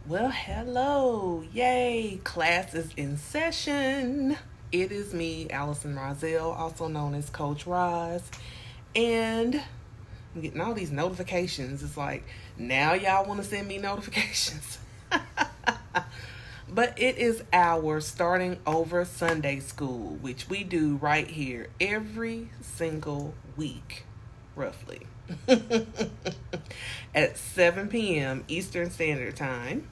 Well, hello. Yay. Class is in session. It is me, Allison Rozelle, also known as Coach Roz. And I'm getting all these notifications. It's like, now y'all want to send me notifications. But it is our starting over Sunday school, which we do right here every single week, roughly, at 7 p.m. Eastern Standard Time.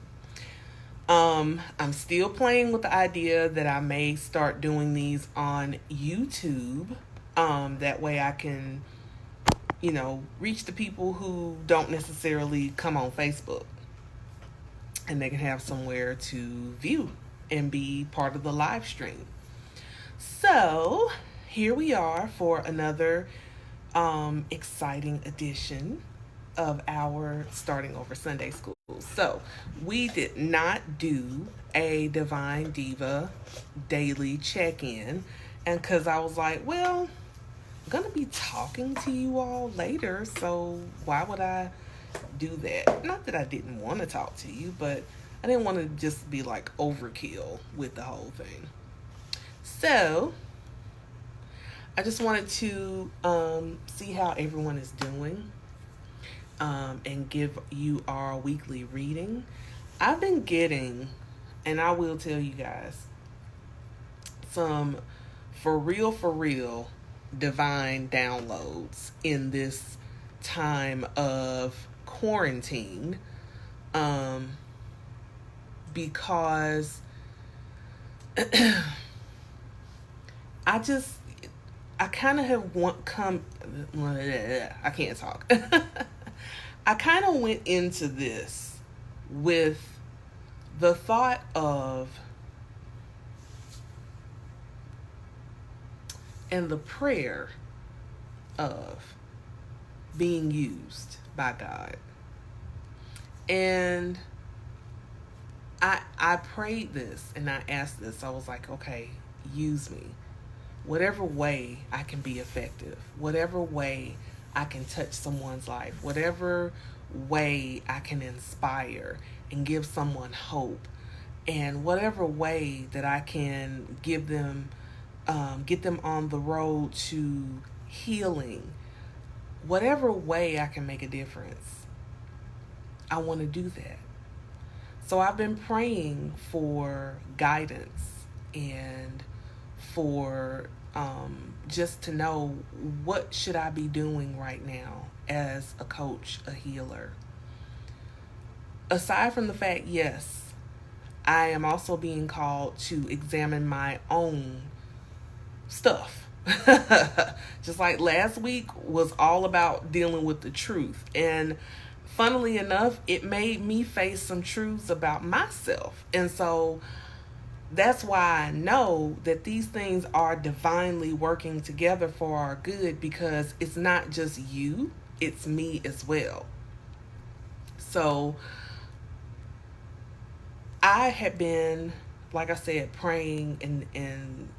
I'm still playing with the idea that I may start doing these on YouTube. That way I can, reach the people who don't necessarily come on Facebook and they can have somewhere to view and be part of the live stream. So here we are for another exciting edition of our starting over Sunday school. So we did not do a Divine Diva daily check-in, and because I was like, well, I'm gonna be talking to you all later, so why would I do that? Not that I didn't want to talk to you, but I didn't want to just be like overkill with the whole thing. So I just wanted to see how everyone is doing, and give you our weekly reading. I've been getting, and I will tell you guys, some for real divine downloads in this time of quarantine, um, because I just I kind of have want come I can't talk. I kind of went into this with the thought of and the prayer of being used by God. And I prayed this and I asked this. I was like, okay, use me. Whatever way I can be effective, whatever way I can touch someone's life, whatever way I can inspire and give someone hope, and whatever way that I can give them, get them on the road to healing, whatever way I can make a difference, I want to do that. So I've been praying for guidance and for just to know what should I be doing right now as a coach, a healer. Aside from the fact, yes, I am also being called to examine my own stuff. Just like last week was all about dealing with the truth. And funnily enough, it made me face some truths about myself. And so that's why I know that these things are divinely working together for our good, because it's not just you, it's me as well. So I had been, like I said, praying and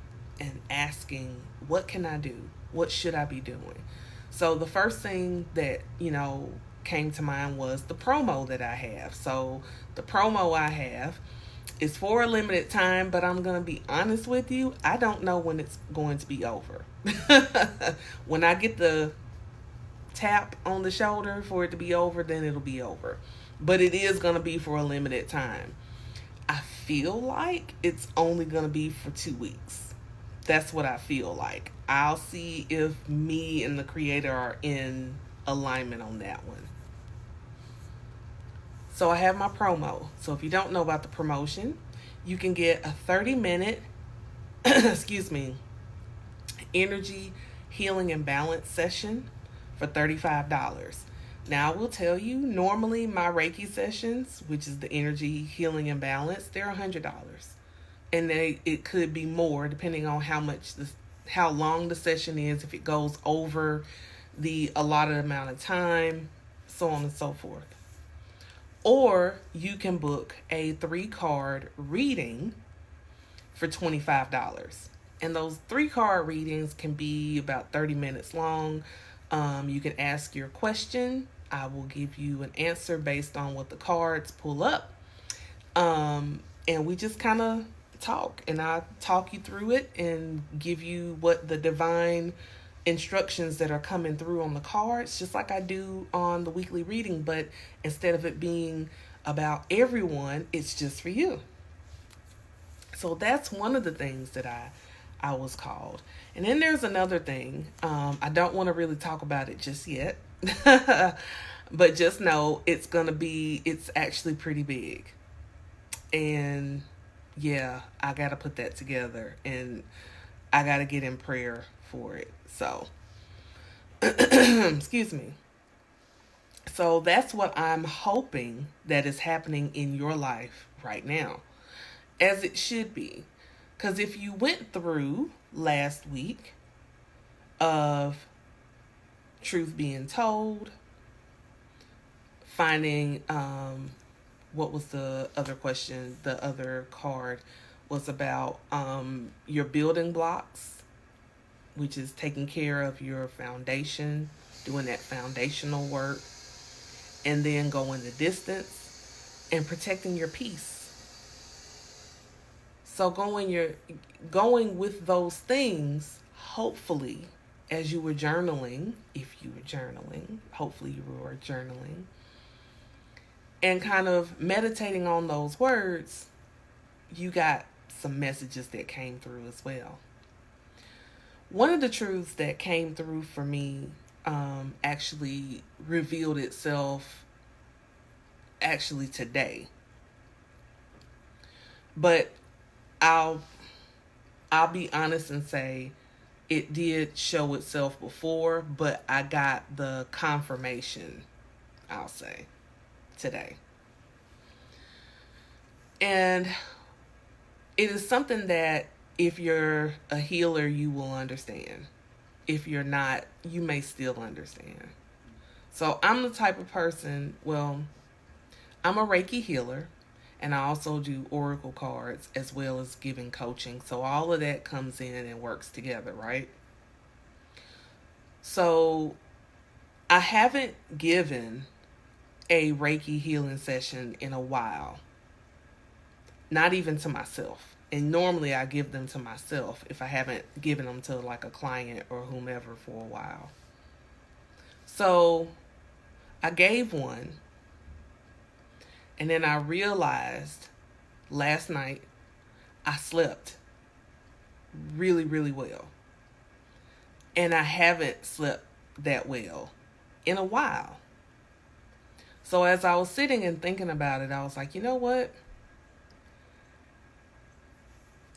asking, what can I do? What should I be doing? So the first thing that, came to mind was the promo that I have. So the promo I have is for a limited time, but I'm going to be honest with you, I don't know when it's going to be over. When I get the tap on the shoulder for it to be over, then it'll be over. But it is going to be for a limited time. I feel like it's only going to be for 2 weeks. That's what I feel like. I'll see if me and the creator are in alignment on that one. So I have my promo. So if you don't know about the promotion, you can get a 30-minute, excuse me, energy healing and balance session for $35. Now I will tell you, normally my Reiki sessions, which is the energy healing and balance, they're $100. And it could be more depending on how long the session is, if it goes over the allotted amount of time, so on and so forth. Or you can book a 3-card reading for $25. And those 3-card readings can be about 30 minutes long. You can ask your question. I will give you an answer based on what the cards pull up. And we just kind of talk, and I talk you through it and give you what the divine instructions that are coming through on the cards, just like I do on the weekly reading. But instead of it being about everyone, it's just for you. So that's one of the things that I was called. And then there's another thing. I don't want to really talk about it just yet. But just know it's actually pretty big. And yeah, I got to put that together, and I got to get in prayer for it. So, excuse me. So that's what I'm hoping that is happening in your life right now, as it should be. Because if you went through last week of truth being told, finding, what was the other question? The other card was about your building blocks, which is taking care of your foundation, doing that foundational work, and then going the distance and protecting your peace. So going with those things, hopefully, as you were journaling, if you were journaling, hopefully you were journaling, and kind of meditating on those words, you got some messages that came through as well. One of the truths that came through for me actually revealed itself actually today. But I'll be honest and say it did show itself before, but I got the confirmation, I'll say, today. And it is something that if you're a healer, you will understand. If you're not, you may still understand. So I'm the type of person, I'm a Reiki healer, and I also do oracle cards as well as giving coaching. So all of that comes in and works together, right? So I haven't given a Reiki healing session in a while. Not even to myself. And normally I give them to myself if I haven't given them to like a client or whomever for a while. So I gave one, and then I realized last night I slept really, really well. And I haven't slept that well in a while. So as I was sitting and thinking about it, I was like, you know what?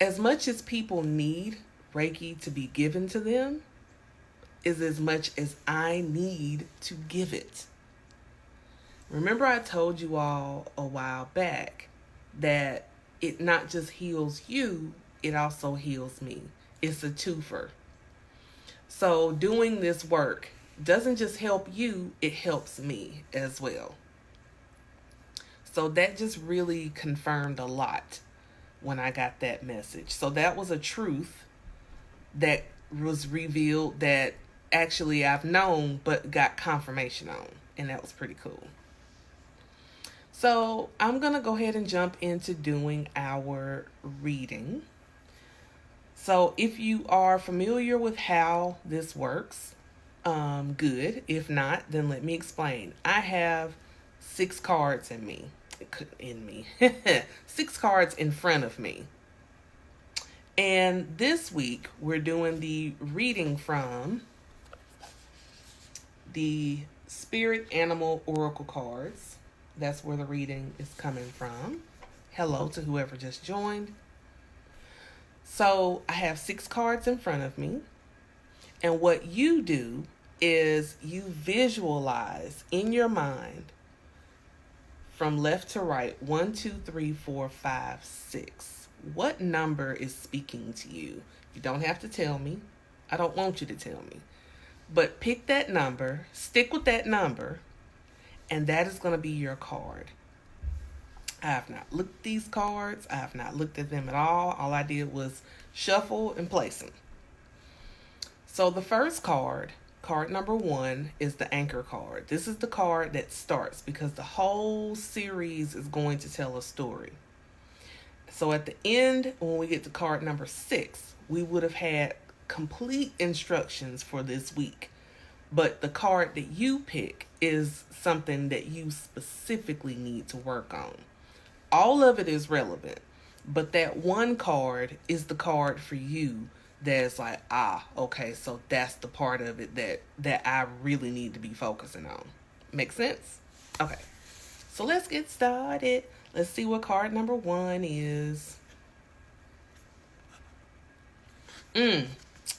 As much as people need Reiki to be given to them is as much as I need to give it. Remember I told you all a while back that it not just heals you, it also heals me. It's a twofer. So doing this work doesn't just help you, it helps me as well. So that just really confirmed a lot when I got that message. So that was a truth that was revealed that actually I've known but got confirmation on. And that was pretty cool. So I'm going to go ahead and jump into doing our reading. So if you are familiar with how this works, good. If not, then let me explain. I have 6 cards in me. 6 cards in front of me. And this week we're doing the reading from the Spirit Animal Oracle cards. That's where the reading is coming from. Hello to whoever just joined. So I have 6 cards in front of me. And what you do is you visualize in your mind from left to right, 1, 2, 3, 4, 5, 6. What number is speaking to you? You don't have to tell me. I don't want you to tell me. But pick that number, stick with that number, and that is going to be your card. I have not looked at these cards. I have not looked at them at all. All I did was shuffle and place them. So the first card Card number 1 is the anchor card. This is the card that starts because the whole series is going to tell a story. So at the end, when we get to card number 6, we would have had complete instructions for this week. But the card that you pick is something that you specifically need to work on. All of it is relevant, but that one card is the card for you that's like, okay, so that's the part of it that I really need to be focusing on. Make sense? Okay. So let's get started. Let's see what card number 1 is.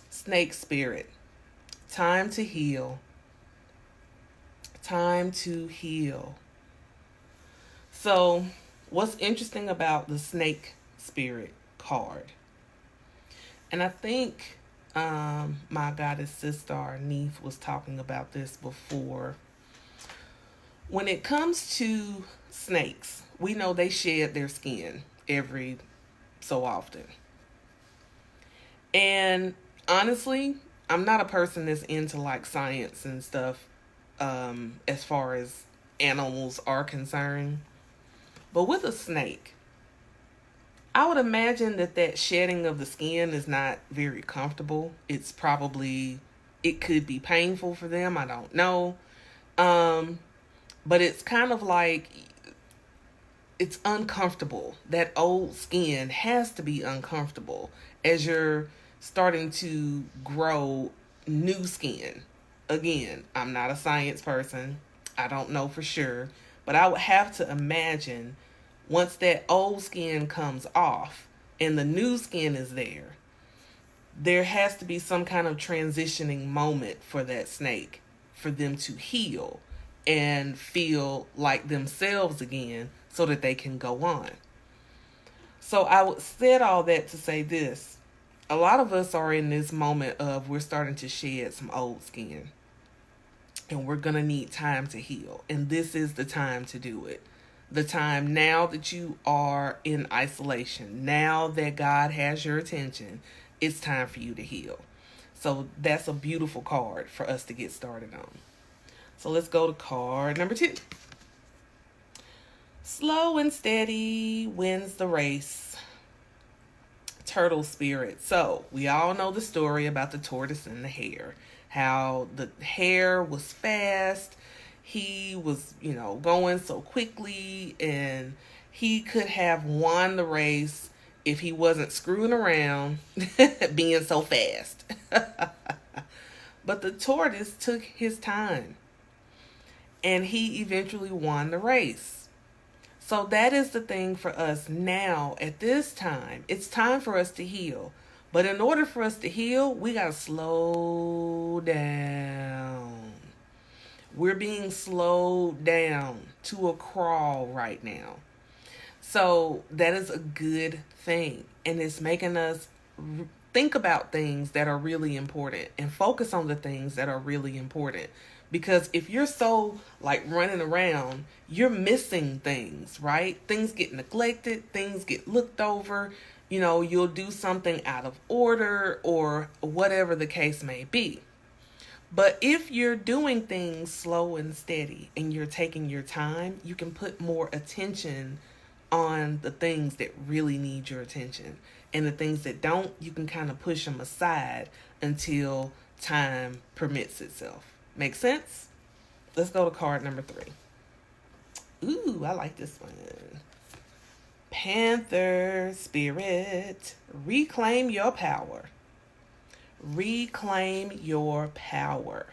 Snake spirit. Time to heal. Time to heal. So, what's interesting about the snake spirit card? And I think my goddess sister Neith was talking about this before. When it comes to snakes, we know they shed their skin every so often. And honestly, I'm not a person that's into like science and stuff as far as animals are concerned. But with a snake, I would imagine that shedding of the skin is not very comfortable. It could be painful for them. I don't know. But it's kind of like, it's uncomfortable. That old skin has to be uncomfortable as you're starting to grow new skin. Again, I'm not a science person. I don't know for sure. But I would have to imagine once that old skin comes off and the new skin is there has to be some kind of transitioning moment for that snake for them to heal and feel like themselves again so that they can go on. So I said all that to say this. A lot of us are in this moment of we're starting to shed some old skin. And we're going to need time to heal. And this is the time to do it. The time now that you are in isolation, now that God has your attention, it's time for you to heal. So that's a beautiful card for us to get started on. So let's go to card number 2. Slow and steady wins the race. Turtle spirit. So we all know the story about the tortoise and the hare. How the hare was fast. He was, going so quickly, and he could have won the race if he wasn't screwing around being so fast. But the tortoise took his time, and he eventually won the race. So that is the thing for us now at this time. It's time for us to heal. But in order for us to heal, we got to slow down. We're being slowed down to a crawl right now. So that is a good thing. And it's making us think about things that are really important and focus on the things that are really important. Because if you're so running around, you're missing things, right? Things get neglected, things get looked over. You'll do something out of order or whatever the case may be. But if you're doing things slow and steady and you're taking your time, you can put more attention on the things that really need your attention. And the things that don't, you can kind of push them aside until time permits itself. Make sense? Let's go to card number 3. Ooh, I like this one. Panther spirit. Reclaim your power. Reclaim your power.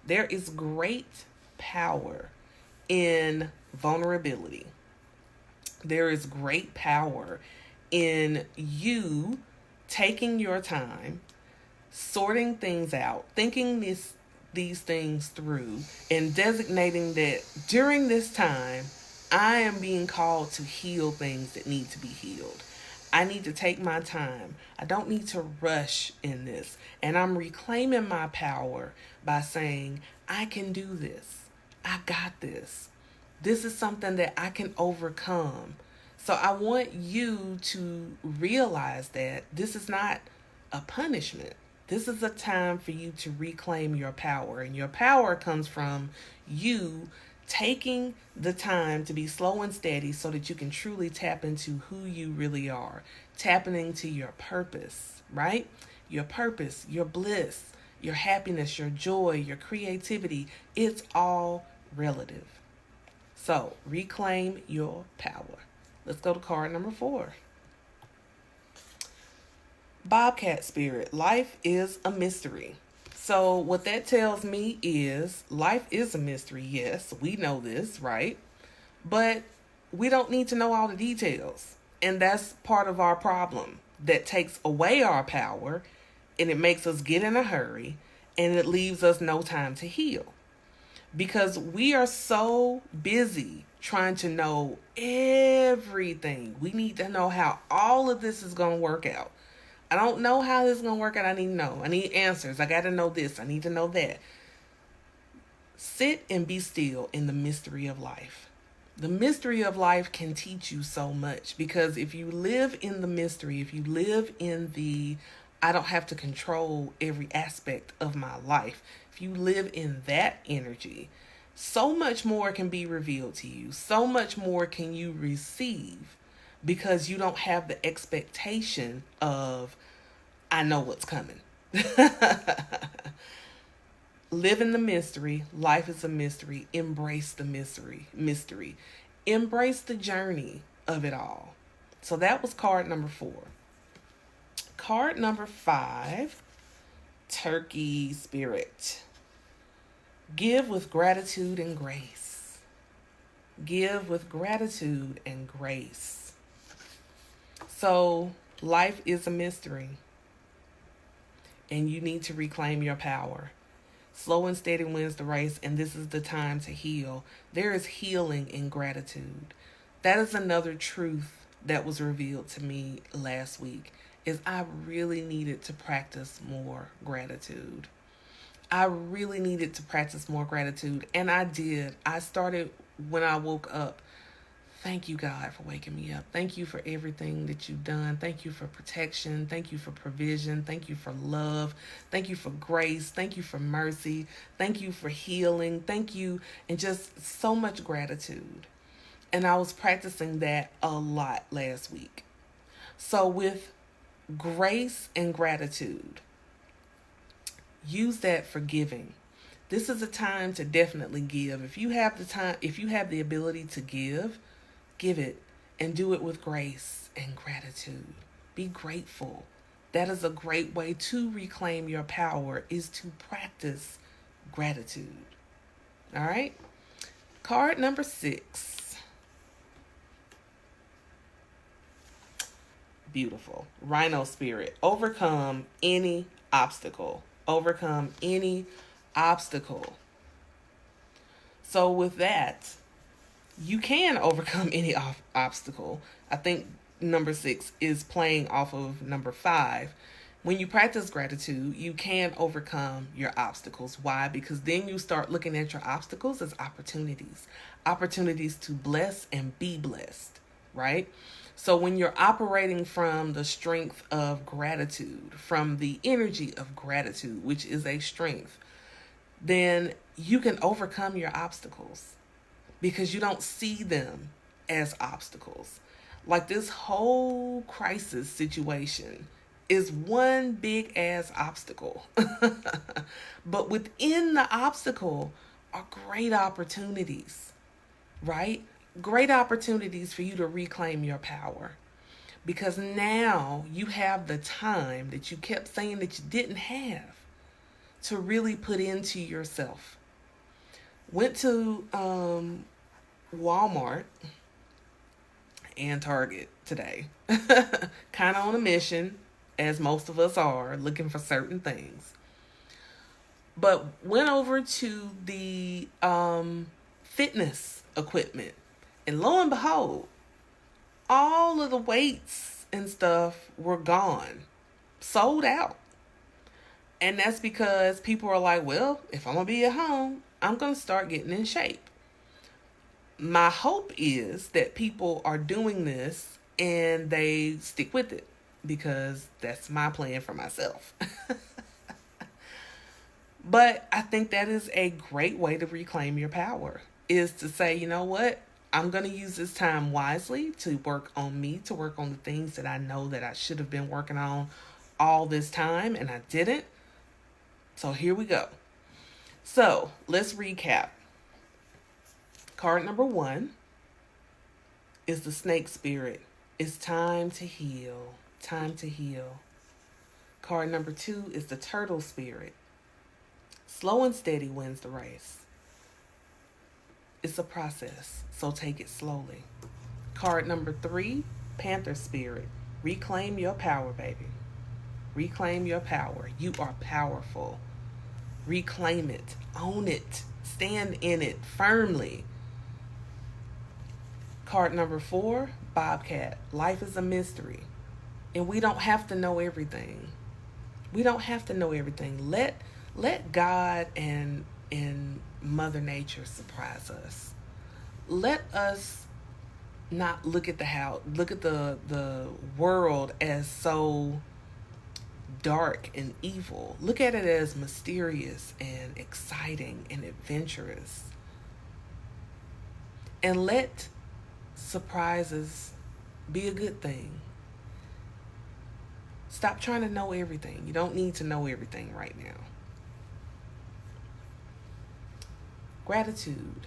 There is great power in vulnerability. There is great power in you taking your time, sorting things out, thinking these things through, and designating that during this time, I am being called to heal things that need to be healed. I need to take my time. I don't need to rush in this. And I'm reclaiming my power by saying, I can do this. I got this. This is something that I can overcome. So I want you to realize that this is not a punishment. This is a time for you to reclaim your power. And your power comes from you taking the time to be slow and steady so that you can truly tap into who you really are, tapping into your purpose, right? Your purpose, your bliss, your happiness, your joy, your creativity. It's all relative. So reclaim your power. Let's go to card number 4. Bobcat Spirit, life is a mystery. So, what that tells me is life is a mystery. Yes, we know this, right? But we don't need to know all the details. And that's part of our problem that takes away our power and it makes us get in a hurry and it leaves us no time to heal. Because we are so busy trying to know everything. We need to know how all of this is going to work out. I don't know how this is going to work out. I need to know. I need answers. I got to know this. I need to know that. Sit and be still in the mystery of life. The mystery of life can teach you so much, because if you live in the mystery, if you live in the I don't have to control every aspect of my life, if you live in that energy, so much more can be revealed to you. So much more can you receive, because you don't have the expectation of, I know what's coming. Live in the mystery. Life is a mystery. Embrace the mystery. Embrace the journey of it all. So that was card number 4. Card number 5, Turkey Spirit. Give with gratitude and grace. Give with gratitude and grace. So life is a mystery, and you need to reclaim your power. Slow and steady wins the race, and this is the time to heal. There is healing in gratitude. That is another truth that was revealed to me last week, is I really needed to practice more gratitude. I really needed to practice more gratitude, and I did. I started when I woke up. Thank you, God, for waking me up. Thank you for everything that you've done. Thank you for protection. Thank you for provision. Thank you for love. Thank you for grace. Thank you for mercy. Thank you for healing. Thank you, and just so much gratitude. And I was practicing that a lot last week. So with grace and gratitude, use that for giving. This is a time to definitely give. If you have the time, if you have the ability to give it, and do it with grace and gratitude. Be grateful. That is a great way to reclaim your power, is to practice gratitude. All right. Card number 6. Beautiful. Rhino Spirit. Overcome any obstacle. Overcome any obstacle. So with that, you can overcome any obstacle. I think number 6 is playing off of number 5. When you practice gratitude, you can overcome your obstacles. Why? Because then you start looking at your obstacles as opportunities. Opportunities to bless and be blessed, right? So when you're operating from the strength of gratitude, from the energy of gratitude, which is a strength, then you can overcome your obstacles, because you don't see them as obstacles. Like this whole crisis situation is one big ass obstacle. But within the obstacle are great opportunities, right? Great opportunities for you to reclaim your power. Because now you have the time that you kept saying that you didn't have to really put into yourself. Went to Walmart and Target today. Kind of on a mission, as most of us are, looking for certain things. But went over to the fitness equipment, and lo and behold, all of the weights and stuff were gone, sold out. And that's because people are like, well, if I'm going to be at home, I'm going to start getting in shape. My hope is that people are doing this and they stick with it, because that's my plan for myself. But I think that is a great way to reclaim your power, is to say, you know what? I'm going to use this time wisely to work on me, to work on the things that I know that I should have been working on all this time and I didn't. So here we go. So let's recap. Card number 1 is the snake spirit. It's time to heal. Time to heal. Card number 2 is the turtle spirit. Slow and steady wins the race. It's a process, so take it slowly. Card number 3, panther spirit. Reclaim your power, baby. Reclaim your power. You are powerful. Reclaim it. Own it. Stand in it firmly. Card number 4, bobcat. Life is a mystery. And we don't have to know everything. We don't have to know everything. Let God and Mother Nature surprise us. Let us not look at the world as so dark and evil. Look at it as mysterious and exciting and adventurous. And let surprises be a good thing. Stop trying to know everything. You don't need to know everything right now. Gratitude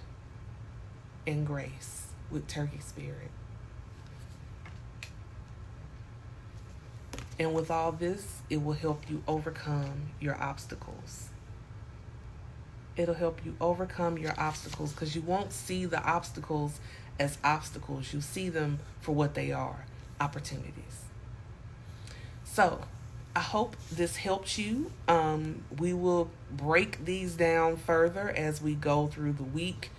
and grace with turkey spirit. And with all this, it will help you overcome your obstacles. It'll help you overcome your obstacles because you won't see the obstacles as obstacles. You see them for what they are, opportunities. So, I hope this helps you. We will break these down further as we go through the week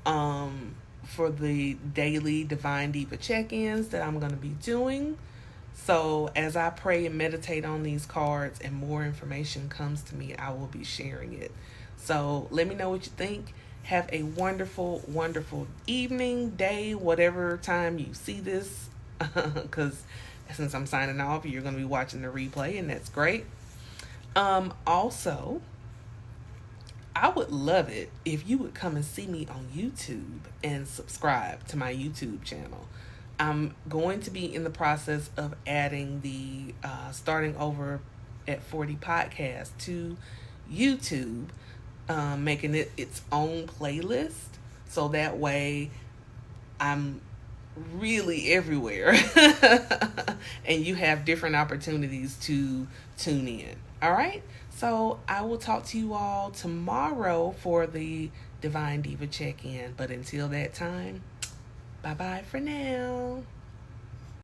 for the daily Divine Diva check-ins that I'm going to be doing. So as I pray and meditate on these cards and more information comes to me, I will be sharing it. So let me know what you think. Have a wonderful, wonderful evening, day, whatever time you see this, because since I'm signing off, you're going to be watching the replay, and that's great. Also, I would love it if you would come and see me on YouTube and subscribe to my YouTube channel. I'm going to be in the process of adding the Starting Over at 40 podcast to YouTube, making it its own playlist. So that way I'm really everywhere and you have different opportunities to tune in. All right, so I will talk to you all tomorrow for the Divine Diva check-in, but until that time, bye bye for now.